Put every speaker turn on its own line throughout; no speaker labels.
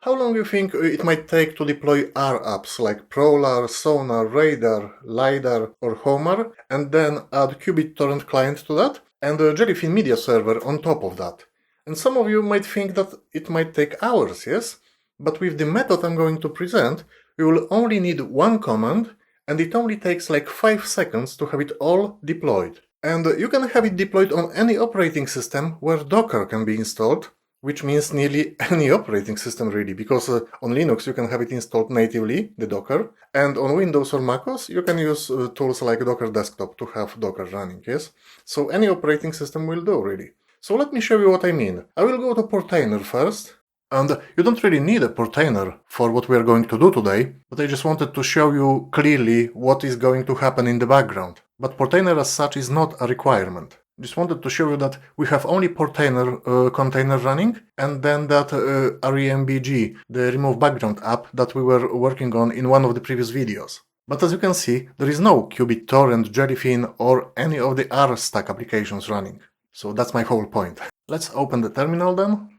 How long do you think it might take to deploy R apps like Prowlarr, Sonarr, Radarr, Lidarr or Homarr, and then add qBittorrent client to that, and a Jellyfin media server on top of that? And some of you might think that it might take hours, yes? But with the method I'm going to present, we will only need one command, and it only takes like 5 seconds to have it all deployed. And you can have it deployed on any operating system where Docker can be installed, which means nearly any operating system really, because on Linux you can have it installed natively, the Docker, and on Windows or MacOS you can use tools like Docker Desktop to have Docker running, yes? So any operating system will do really. So let me show you what I mean. I will go to Portainer first, and you don't really need a Portainer for what we are going to do today, but I just wanted to show you clearly what is going to happen in the background. But Portainer as such is not a requirement. Just wanted to show you that we have only Portainer container running, and then that REMBG, the remove background app that we were working on in one of the previous videos. But as you can see, there is no qBittorrent, Jellyfin or any of the R stack applications running. So that's my whole point. Let's open the terminal then.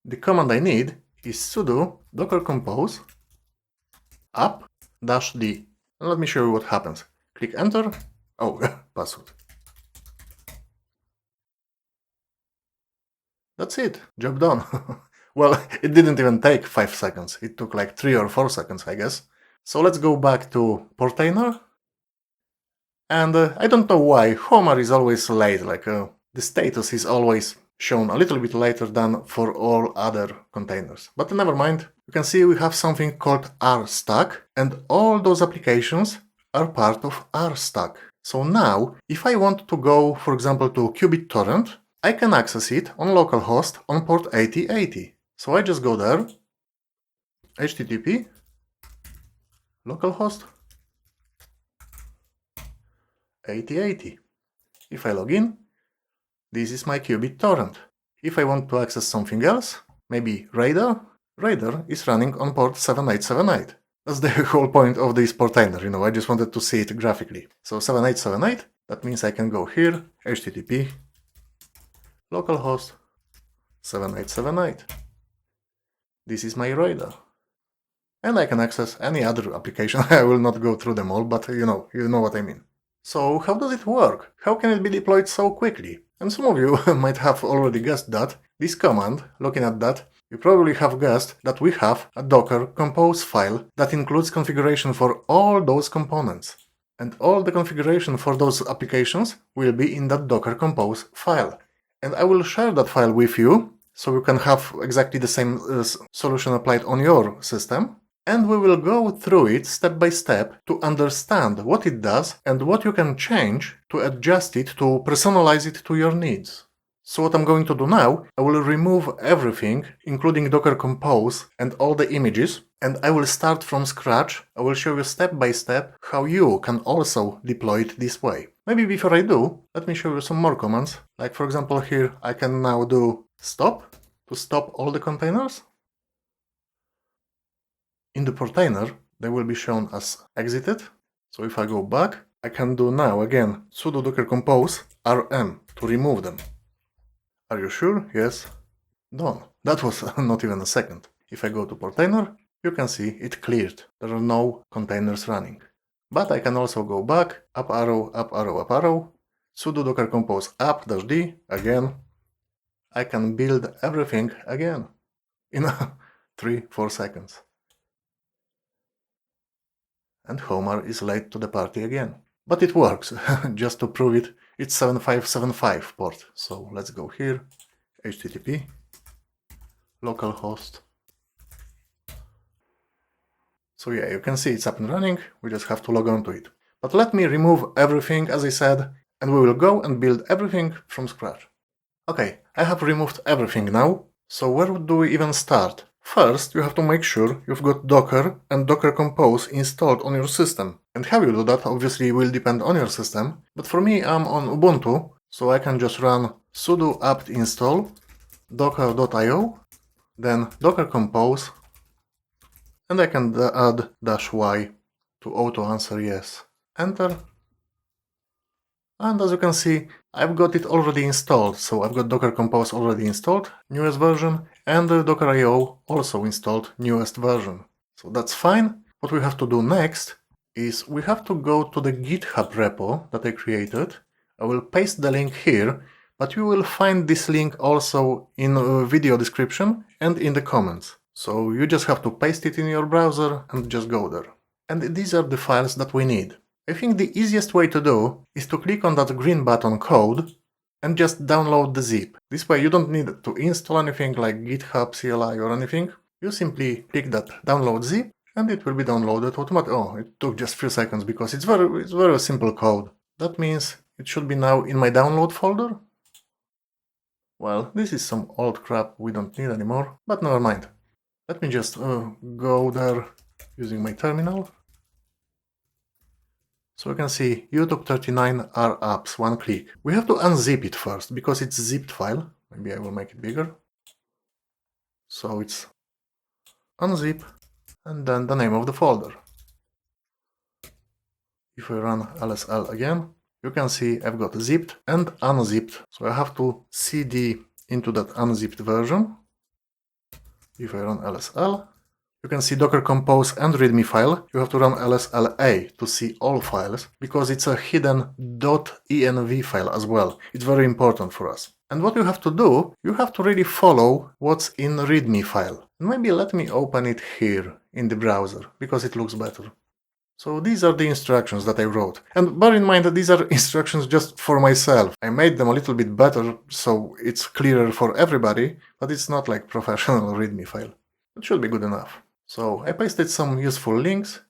The command I need is sudo docker compose app-d. And let me show you what happens. Click enter. Oh, password. That's it, job done. Well, it didn't even take 5 seconds, it took like 3 or 4 seconds, I guess. So let's go back to Portainer. And I don't know why, Homarr is always late, like the status is always shown a little bit later than for all other containers. But never mind, you can see we have something called RStack, and all those applications are part of RStack. So now, if I want to go, for example, to qBittorrent, I can access it on localhost on port 8080. So I just go there, http localhost 8080. If I log in, this is my qBittorrent. If I want to access something else, maybe Radarr, Radarr is running on port 7878. That's the whole point of this Portainer, you know, I just wanted to see it graphically. So 7878, that means I can go here, http localhost 7878. This is my Radarr. And I can access any other application. I will not go through them all, but you know what I mean. So how does it work? How can it be deployed so quickly? And some of you might have already guessed that. This command, looking at that, you probably have guessed that we have a Docker compose file that includes configuration for all those components. And all the configuration for those applications will be in that Docker compose file. And I will share that file with you, so you can have exactly the same solution applied on your system. And we will go through it step by step to understand what it does and what you can change to adjust it, to personalize it to your needs. So what I'm going to do now, I will remove everything, including Docker Compose and all the images, and I will start from scratch. I will show you step by step how you can also deploy it this way. Maybe before I do, let me show you some more commands. Like for example here, I can now do stop to stop all the containers. In the Portainer, they will be shown as exited. So if I go back, I can do now again sudo docker compose rm to remove them. Are you sure? Yes. Done. That was not even a second. If I go to Portainer, you can see it cleared. There are no containers running. But I can also go back, up arrow, up arrow, up arrow, sudo docker compose app-d again. I can build everything again in 3-4 seconds. And Homarr is late to the party again. But it works. Just to prove it, it's 7575 port. So let's go here, http localhost. So yeah, you can see it's up and running, we just have to log on to it. But let me remove everything, as I said, and we will go and build everything from scratch. Okay, I have removed everything now, so where do we even start? First, you have to make sure you've got Docker and Docker Compose installed on your system. And how you do that obviously will depend on your system, but for me I'm on Ubuntu, so I can just run sudo apt install docker.io, then Docker Compose, and I can add -y to auto answer yes. Enter. And as you can see, I've got it already installed, so I've got Docker Compose already installed, newest version, and Docker IO also installed, newest version. So that's fine. What we have to do next is we have to go to the GitHub repo that I created. I will paste the link here, but you will find this link also in the video description and in the comments. So you just have to paste it in your browser and just go there. And these are the files that we need. I think the easiest way to do is to click on that green button code and just download the zip. This way you don't need to install anything like GitHub CLI or anything. You simply click that download zip and it will be downloaded automatically. Oh, it took just a few seconds because it's very simple code. That means it should be now in my download folder. Well, this is some old crap we don't need anymore, but never mind. Let me just go there using my terminal. So we can see YouTube 39 are apps, one click. We have to unzip it first because it's a zipped file. Maybe I will make it bigger. So it's unzip and then the name of the folder. If we run lsl again, you can see I've got zipped and unzipped. So I have to cd into that unzipped version. If I run lsl, you can see Docker Compose and README file. You have to run lsla to see all files because it's a hidden .env file as well. It's very important for us. And what you have to do, you have to really follow what's in README file. And maybe let me open it here in the browser because it looks better. So these are the instructions that I wrote. And bear in mind that these are instructions just for myself. I made them a little bit better so it's clearer for everybody, but it's not like professional README file. It should be good enough. So I pasted some useful links.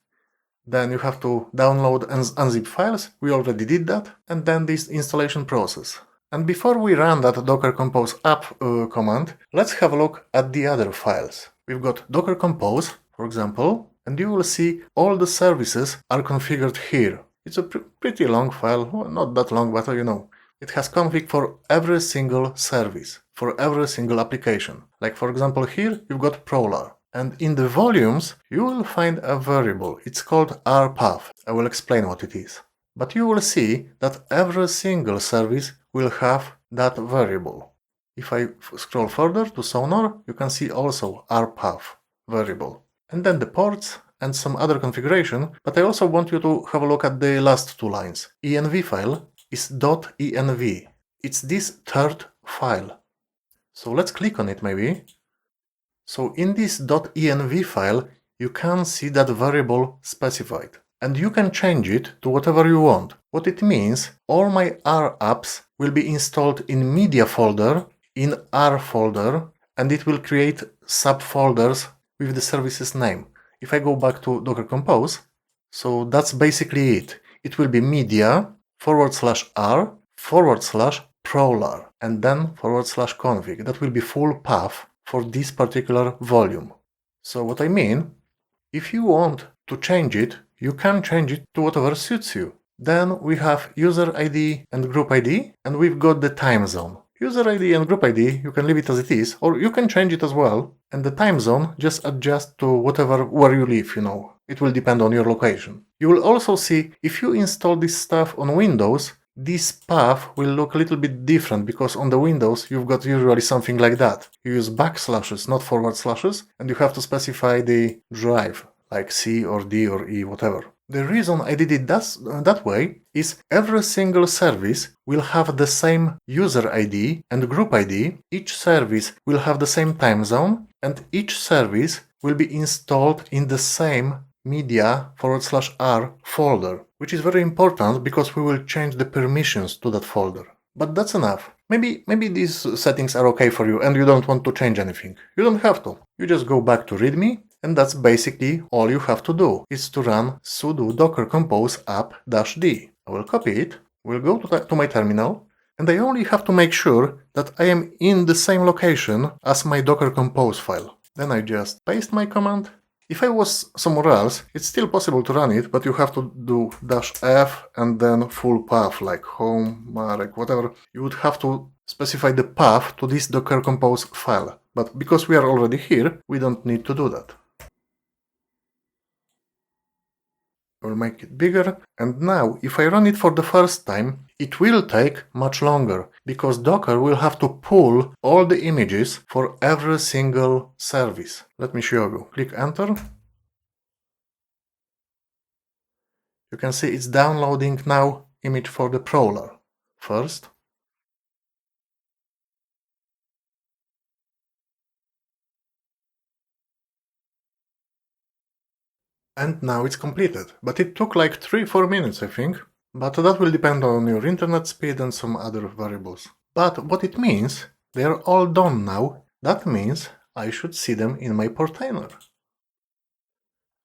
Then you have to download and unzip files. We already did that. And then this installation process. And before we run that Docker Compose app command, let's have a look at the other files. We've got Docker Compose, for example, and you will see all the services are configured here. It's a pretty long file, well, not that long, but you know, it has config for every single service, for every single application. Like for example here, you've got Prowlarr. And in the volumes, you will find a variable. It's called rpath. I will explain what it is. But you will see that every single service will have that variable. If I scroll further to Sonarr, you can see also rpath variable. And then the ports and some other configuration, but I also want you to have a look at the last two lines. env file is .env. It's this third file. So let's click on it maybe. So in this .env file, you can see that variable specified. And you can change it to whatever you want. What it means, all my R apps will be installed in media folder, in R folder, and it will create subfolders with the service's name. If I go back to Docker Compose, so that's basically it. It will be media /r /Prowlarr and then /config. That will be full path for this particular volume. So what I mean, if you want to change it, you can change it to whatever suits you. Then we have user ID and group ID, and we've got the time zone. User ID and group ID, you can leave it as it is, or you can change it as well. And the time zone just adjust to where you live, you know. It will depend on your location. You will also see if you install this stuff on Windows, this path will look a little bit different because on the Windows you've got usually something like that. You use backslashes, not forward slashes, and you have to specify the drive, like C or D or E, whatever. The reason I did it that way is every single service will have the same user ID and group ID, each service will have the same time zone, and each service will be installed in the same media /r folder, which is very important because we will change the permissions to that folder. But that's enough. Maybe these settings are okay for you and you don't want to change anything. You don't have to. You just go back to README, and that's basically all you have to do, is to run sudo docker compose app-d. I will copy it, we'll go to my terminal, and I only have to make sure that I am in the same location as my docker compose file. Then I just paste my command. If I was somewhere else, it's still possible to run it, but you have to do -f and then full path, like home, like whatever. You would have to specify the path to this docker compose file. But because we are already here, we don't need to do that. I will make it bigger, and now if I run it for the first time, it will take much longer, because Docker will have to pull all the images for every single service. Let me show you. Click enter. You can see it's downloading now image for the Prowlarr first. And now it's completed, but it took like 3-4 minutes, I think. But that will depend on your internet speed and some other variables. But what it means, they are all done now. That means I should see them in my container.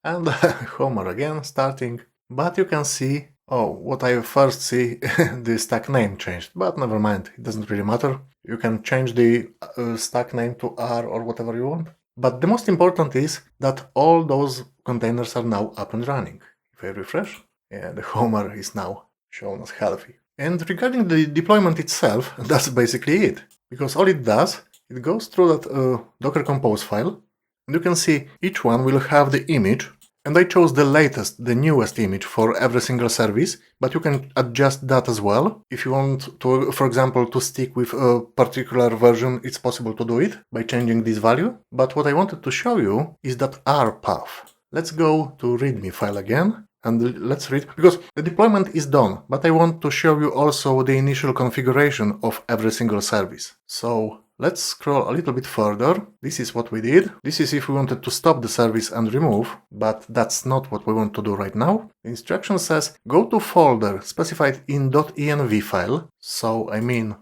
And Homarr again, starting. But you can see, oh, what I first see, the stack name changed. But never mind, it doesn't really matter. You can change the stack name to R or whatever you want. But the most important is that all those containers are now up and running. If I refresh, yeah, the Homarr is now shown as healthy. And regarding the deployment itself, that's basically it. Because all it does, it goes through that Docker Compose file, and you can see each one will have the image, and I chose the latest, the newest image for every single service, but you can adjust that as well. If you want to, for example, to stick with a particular version, it's possible to do it by changing this value. But what I wanted to show you is that R path. Let's go to README file again, and let's read, because the deployment is done, but I want to show you also the initial configuration of every single service. So let's scroll a little bit further. This is what we did. This is if we wanted to stop the service and remove, but that's not what we want to do right now. The instruction says go to folder specified in .env file. So I mean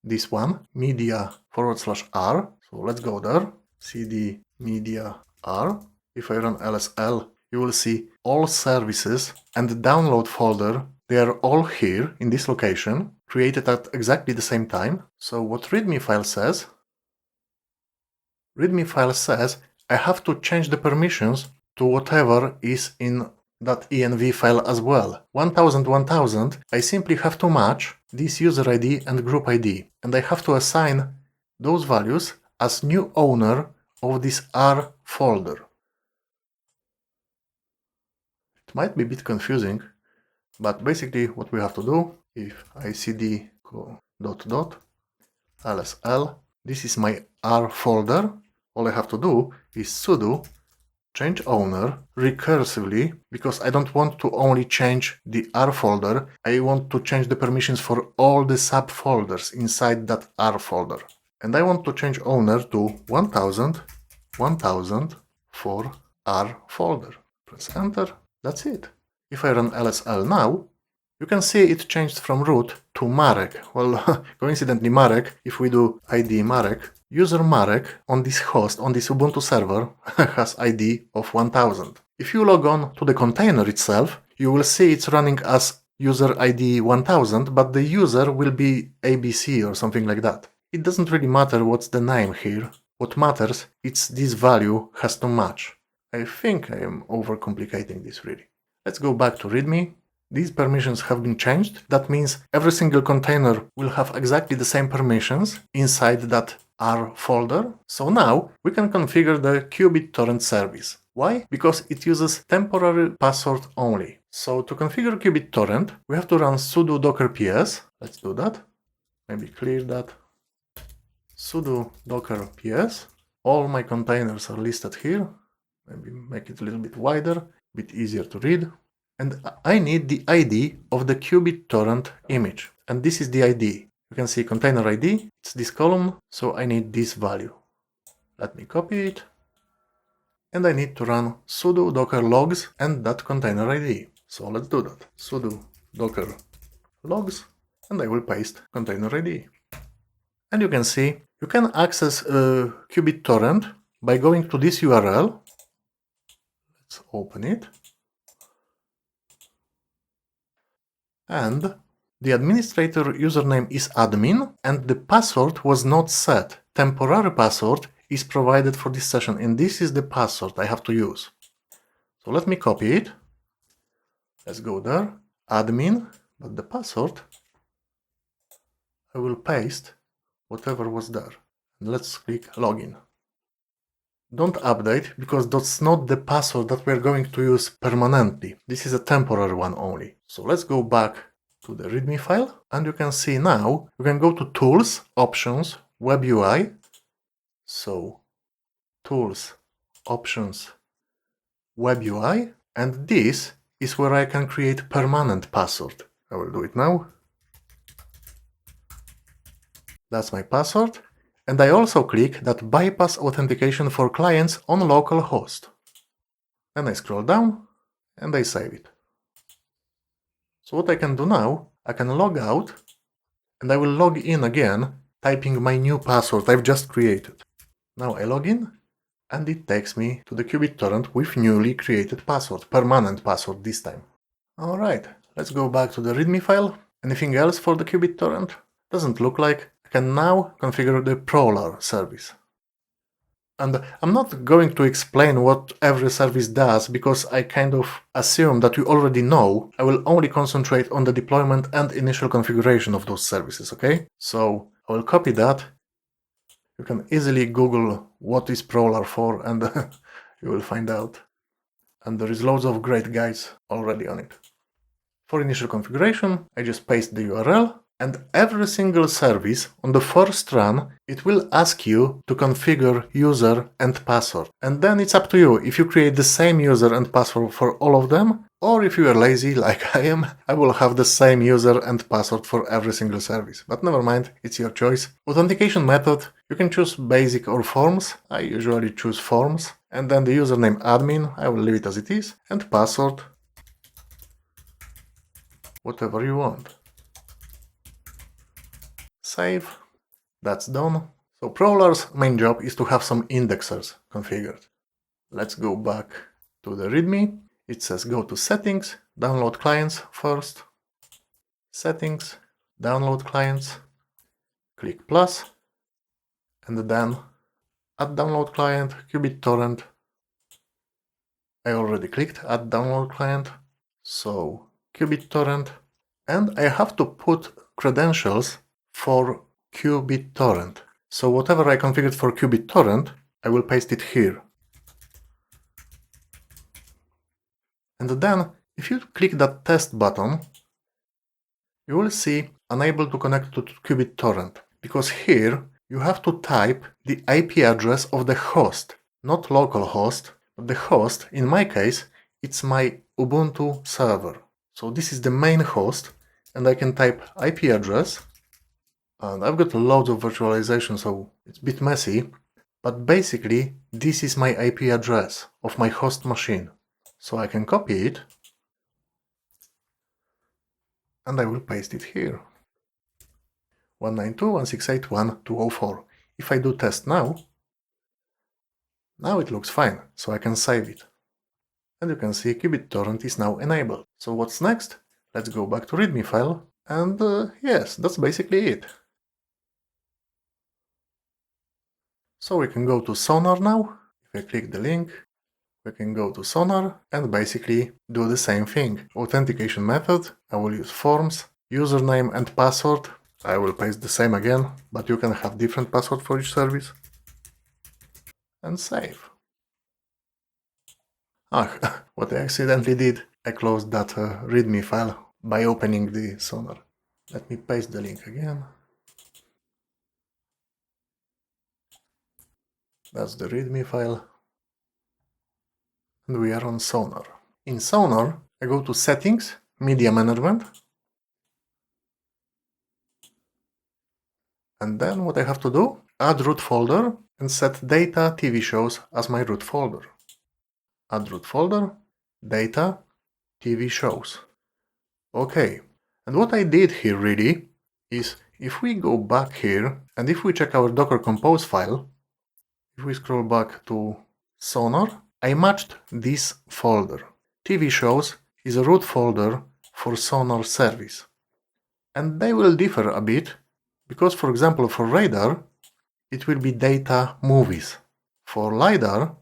this one, media/r. So let's go there, cd media r. If I run lsl, you will see all services and the download folder. They are all here in this location, created at exactly the same time. So what README file says I have to change the permissions to whatever is in that env file as well. 1000, I simply have to match this user ID and group ID, and I have to assign those values as new owner of this R folder. It might be a bit confusing, but basically what we have to do, if I cd .lsl, this is my R folder, all I have to do is sudo change owner recursively, because I don't want to only change the R folder, I want to change the permissions for all the subfolders inside that R folder. And I want to change owner to 1000 for R folder. Press enter, that's it. If I run lsl now, you can see it changed from root to Marek. Well, coincidentally Marek, if we do id Marek, user Marek on this host, on this Ubuntu server, has ID of 1000. If you log on to the container itself, you will see it's running as user ID 1000, but the user will be ABC or something like that. It doesn't really matter what's the name here. What matters, it's this value has to match. I think I am overcomplicating this really. Let's go back to README. These permissions have been changed. That means every single container will have exactly the same permissions inside that R folder. So now we can configure the qBittorrent service. Why? Because it uses temporary password only. So to configure qBittorrent, we have to run sudo docker ps. Let's do that. Maybe clear that. Sudo docker ps. All my containers are listed here. Maybe make it a little bit wider, a bit easier to read. And I need the ID of the qBittorrent image. And this is the ID. You can see container ID, it's this column, so I need this value. Let me copy it. And I need to run sudo docker logs and that container ID. So let's do that. Sudo docker logs, and I will paste container ID. And you can see, you can access qBittorrent by going to this URL. Let's open it. And the administrator username is admin, and the password was not set. Temporary password is provided for this session, and this is the password I have to use. So let me copy it. Let's go there, admin, but the password, I will paste whatever was there. And let's click login. don't update, because that's not the password that we're going to use permanently. This is a temporary one only. So let's go back to the README file, and you can see now you can go to Tools, Options, Web UI. So Tools, Options, Web UI, and this is where I can create permanent password. I will do it now. That's my password. And I also click that bypass authentication for clients on localhost. Then I scroll down and I save it. So what I can do now, I can log out and I will log in again, typing my new password I've just created. Now I log in and it takes me to the qBittorrent with newly created password, permanent password this time. Alright, let's go back to the README file. Anything else for the qBittorrent? Doesn't look like. I can now configure the Prowlarr service. And I'm not going to explain what every service does because I kind of assume that you already know. I will only concentrate on the deployment and initial configuration of those services, okay? So I will copy that. You can easily Google what is Prowlarr for and you will find out. And there is loads of great guides already on it. For initial configuration, I just paste the URL. And every single service on the first run, it will ask you to configure user and password. And then it's up to you if you create the same user and password for all of them, or if you are lazy like I am, I will have the same user and password for every single service. But never mind, it's your choice. Authentication method, you can choose basic or forms. I usually choose forms. And then the username admin, I will leave it as it is. And password, whatever you want. Save. That's done. So Prowlarr's main job is to have some indexers configured. Let's go back to the README. It says go to Settings, Download Clients first. Settings, Download Clients. Click plus. And then Add Download Client, qBittorrent. I already clicked Add Download Client. So qBittorrent. And I have to put credentials for qBittorrent. So whatever I configured for qBittorrent, I will paste it here. And then, if you click that test button, you will see unable to connect to qBittorrent, because here you have to type the IP address of the host, not localhost, but the host. In my case, it's my Ubuntu server. So this is the main host, and I can type IP address. And I've got loads of virtualization, so it's a bit messy, but basically this is my IP address of my host machine. So I can copy it and I will paste it here. 192.168.1.204. If I do test now it looks fine, so I can save it. And you can see qBittorrent is now enabled. So what's next? Let's go back to README file, and yes, that's basically it. So we can go to Sonarr now. If I click the link, we can go to Sonarr and basically do the same thing. Authentication method, I will use forms. Username and password, I will paste the same again, but you can have different password for each service. And save. What I accidentally did, I closed that README file by opening the Sonarr. Let me paste the link again. That's the README file. And we are on Sonarr. In Sonarr, I go to Settings, Media Management. And then what I have to do, add root folder and set data TV shows as my root folder. Add root folder, data, TV shows. Okay, and what I did here really is if we go back here and if we check our Docker Compose file, if we scroll back to Sonarr, I matched this folder. TV shows is a root folder for Sonarr service. And they will differ a bit because, for example, for Radarr, it will be data movies. For Lidarr,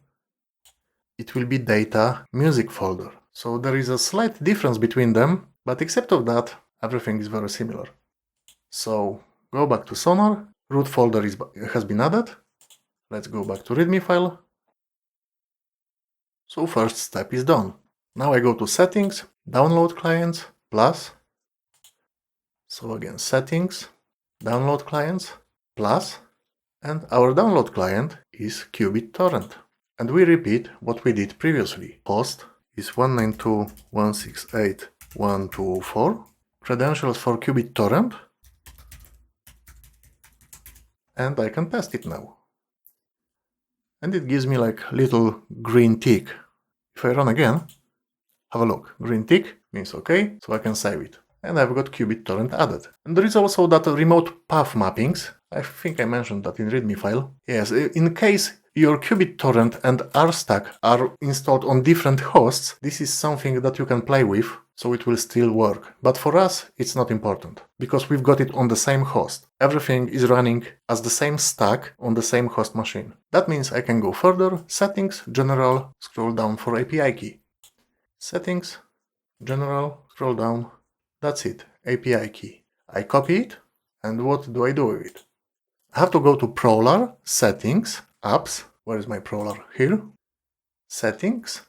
it will be data music folder. So there is a slight difference between them, but except of that, everything is very similar. So go back to Sonarr, root folder has been added. Let's go back to README file. So first step is done. Now I go to Settings, Download Clients, Plus. So again, Settings, Download Clients, Plus. And our download client is qBittorrent. And we repeat what we did previously. Host is 192.168.1.204. Credentials for qBittorrent. And I can test it now. And it gives me like little green tick. If I run again, have a look. Green tick means OK, so I can save it. And I've got qBittorrent added. And there is also that remote path mappings. I think I mentioned that in README file. Yes, in case your qBittorrent and RStack are installed on different hosts, this is something that you can play with, so it will still work. But for us, it's not important, because we've got it on the same host. Everything is running as the same stack on the same host machine. That means I can go further, Settings, General, scroll down for API key. Settings, General, scroll down. That's it, API key. I copy it, and what do I do with it? I have to go to Prowlarr, Settings, Apps. Where is my Prowlarr? Here. Settings,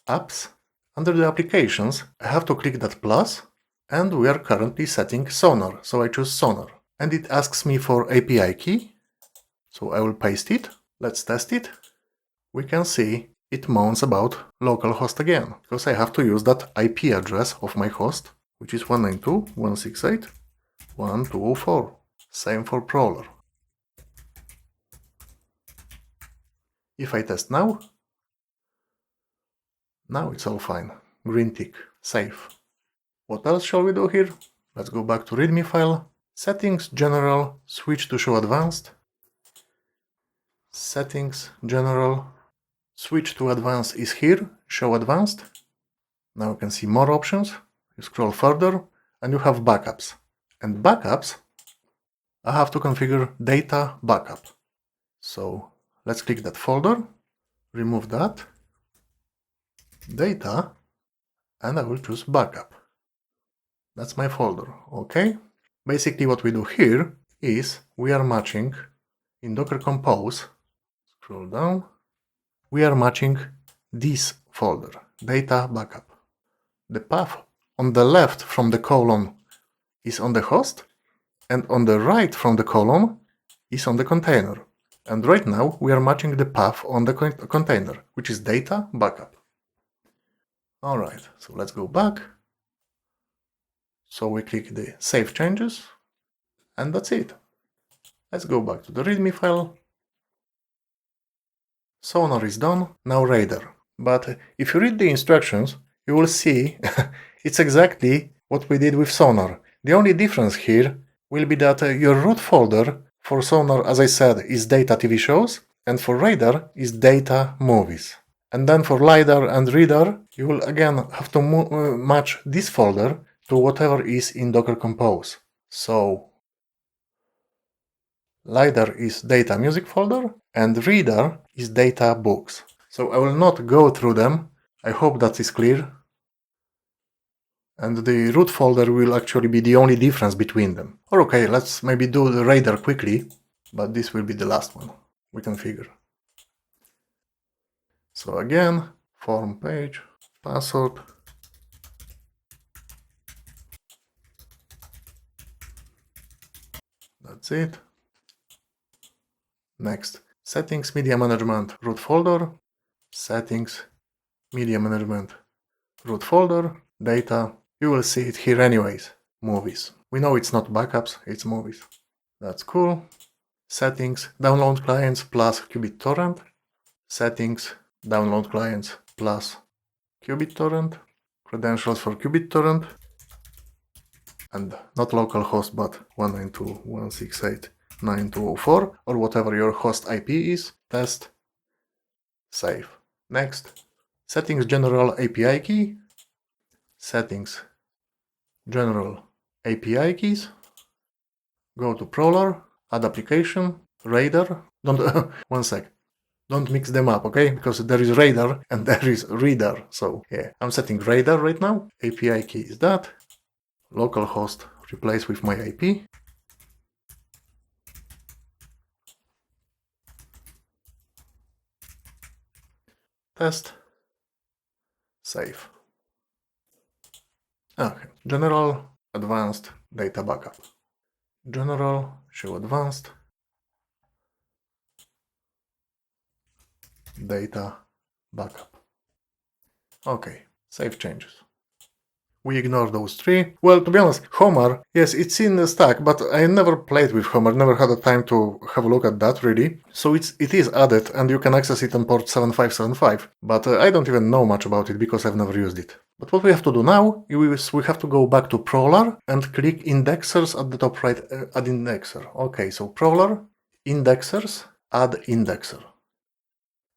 Apps. Under the Applications, I have to click that plus, and we are currently setting Sonarr, so I choose Sonarr. And it asks me for API key, so I will paste it. Let's test it. We can see it moans about localhost again, because I have to use that IP address of my host, which is 192.168.1.204. Same for Prowlarr. If I test now it's all fine. Green tick. Safe. What else shall we do here? Let's go back to README file. Settings, General, switch to Show Advanced. Settings, General, switch to Advanced is here. Show Advanced. Now you can see more options. You scroll further and you have backups. And backups, I have to configure data backup. So let's click that folder, remove that, data, and I will choose backup. That's my folder, okay? Basically what we do here is we are matching in Docker Compose, scroll down, we are matching this folder, data backup. The path on the left from the colon is on the host, and on the right from the colon is on the container. And right now we are matching the path on the container, which is data backup. Alright, so let's go back. So we click the Save Changes, and that's it. Let's go back to the README file. Sonarr is done, now Radarr. But if you read the instructions, you will see it's exactly what we did with Sonarr. The only difference here will be that your root folder for Sonarr, as I said, is data TV shows, and for Radarr is data movies. And then for Lidarr and Radarr, you will again have to match this folder to whatever is in Docker Compose. So Lidarr is data music folder, and Radarr is data books. So I will not go through them. I hope that is clear. And the root folder will actually be the only difference between them. Or okay, let's maybe do the Radarr quickly, but this will be the last one we configure. So again, form page, password. That's it. Next, settings, media management, root folder. Settings, media management, root folder, data. You will see it here anyways. Movies. We know it's not backups, it's movies. That's cool. Settings, download clients plus qBittorrent. Settings, download clients plus qBittorrent. Credentials for qBittorrent. And not localhost, but 192.168.9.204 or whatever your host IP is. Test. Save. Next. Settings, General API key. Settings, General API keys. Go to Prowlarr, add application, Radarr. Don't one sec. Don't mix them up, okay? Because there is Radarr and there is Radarr. So yeah, I'm setting Radarr right now. API key is that. Localhost replace with my IP. Test. Save. Okay, general, advanced, data backup. General, show advanced, data backup. Okay, save changes. We ignore those three. Well, to be honest, Homarr, yes, it's in the stack, but I never played with Homarr, never had the time to have a look at that, really. So it is added, and you can access it on port 7575, but I don't even know much about it because I've never used it. But what we have to do now is we have to go back to Prowlarr and click indexers at the top right, add indexer. Okay, so Prowlarr, indexers, add indexer.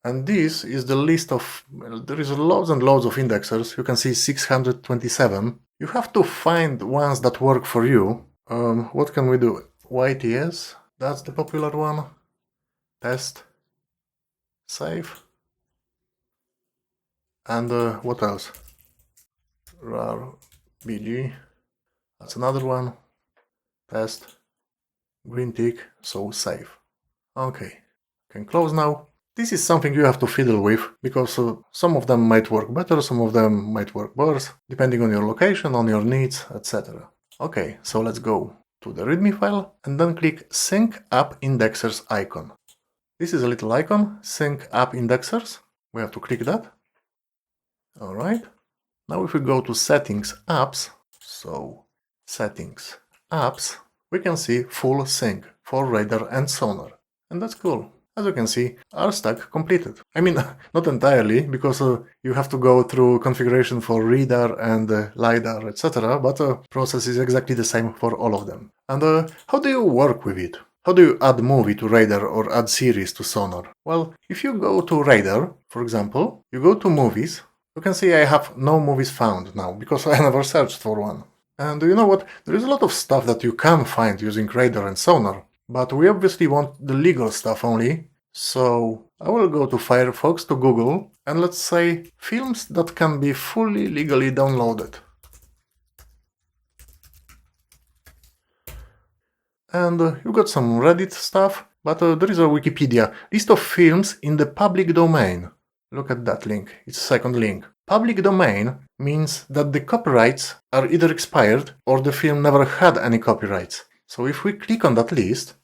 And this is the list of, well, there is loads and loads of indexers. You can see 627. You have to find ones that work for you. What can we do? YTS, that's the popular one. Test, save. And what else? RAR BG, that's another one. Test, green tick, so save. Okay, can close now. This is something you have to fiddle with, because some of them might work better, some of them might work worse, depending on your location, on your needs, etc. Okay, so let's go to the README file and then click Sync App Indexers icon. This is a little icon, Sync App Indexers. We have to click that. Alright. Now if we go to Settings Apps, so Settings Apps, we can see full sync for Radarr and Sonarr. And that's cool. As you can see, our stack completed. I mean, not entirely, because you have to go through configuration for Radarr and Lidarr, etc., but the process is exactly the same for all of them. And how do you work with it? How do you add movie to Radarr or add series to Sonarr? Well, if you go to Radarr, for example, you go to Movies, you can see I have no movies found now, because I never searched for one. And you know what? There is a lot of stuff that you can find using Radarr and Sonarr, but we obviously want the legal stuff only, so I will go to Firefox, to Google, and let's say films that can be fully legally downloaded. And you got some Reddit stuff, but there is a Wikipedia list of films in the public domain. Look at that link, it's the second link. Public domain means that the copyrights are either expired or the film never had any copyrights. So if we click on that list,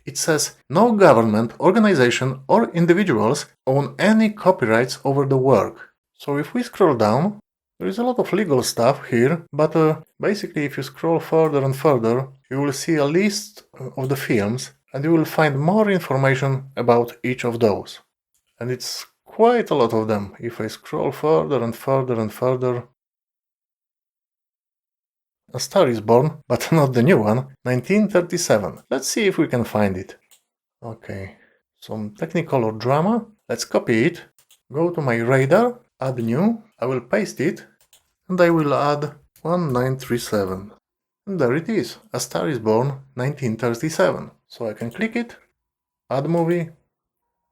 it says no government, organization or individuals own any copyrights over the work. So if we scroll down, there is a lot of legal stuff here, but basically if you scroll further and further, you will see a list of the films and you will find more information about each of those. And it's quite a lot of them. If I scroll further and further and further, A Star is Born, but not the new one, 1937. Let's see if we can find it. Okay, some Technicolor drama. Let's copy it, go to my Radarr, add new, I will paste it, and I will add 1937. And there it is, A Star is Born, 1937. So I can click it, add movie,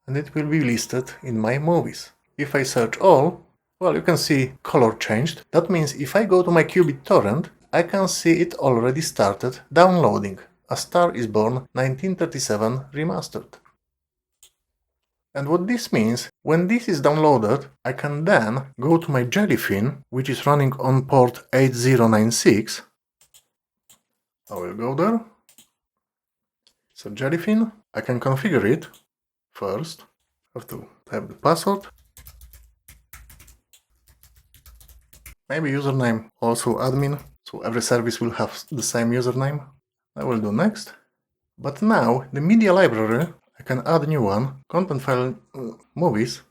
and it will be listed in my movies. If I search all, well, you can see color changed. That means if I go to my qBittorrent, I can see it already started downloading. A Star is Born 1937 Remastered. And what this means, when this is downloaded, I can then go to my Jellyfin, which is running on port 8096. I will go there. So Jellyfin, I can configure it first. Have to type the password. Maybe username, also admin, so every service will have the same username. I will do next. But now, the media library, I can add a new one, content file movies.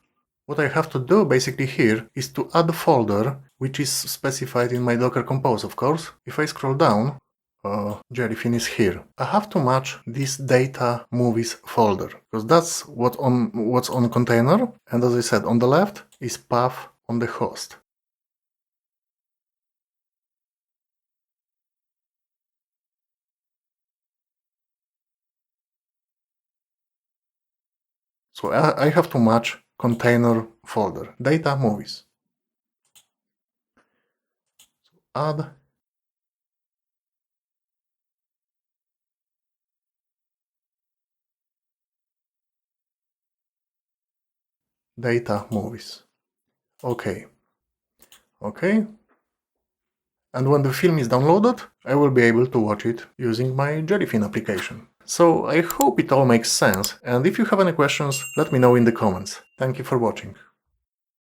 What I have to do basically here is to add a folder, which is specified in my Docker Compose, of course. If I scroll down, Jellyfin is here. I have to match this data movies folder, because that's what's on container, and as I said, on the left is path on the host. So I have to match container folder, data movies. So add data movies. Okay, Okay. And when the film is downloaded, I will be able to watch it using my Jellyfin application. So I hope it all makes sense, and if you have any questions, let me know in the comments. Thank you for watching.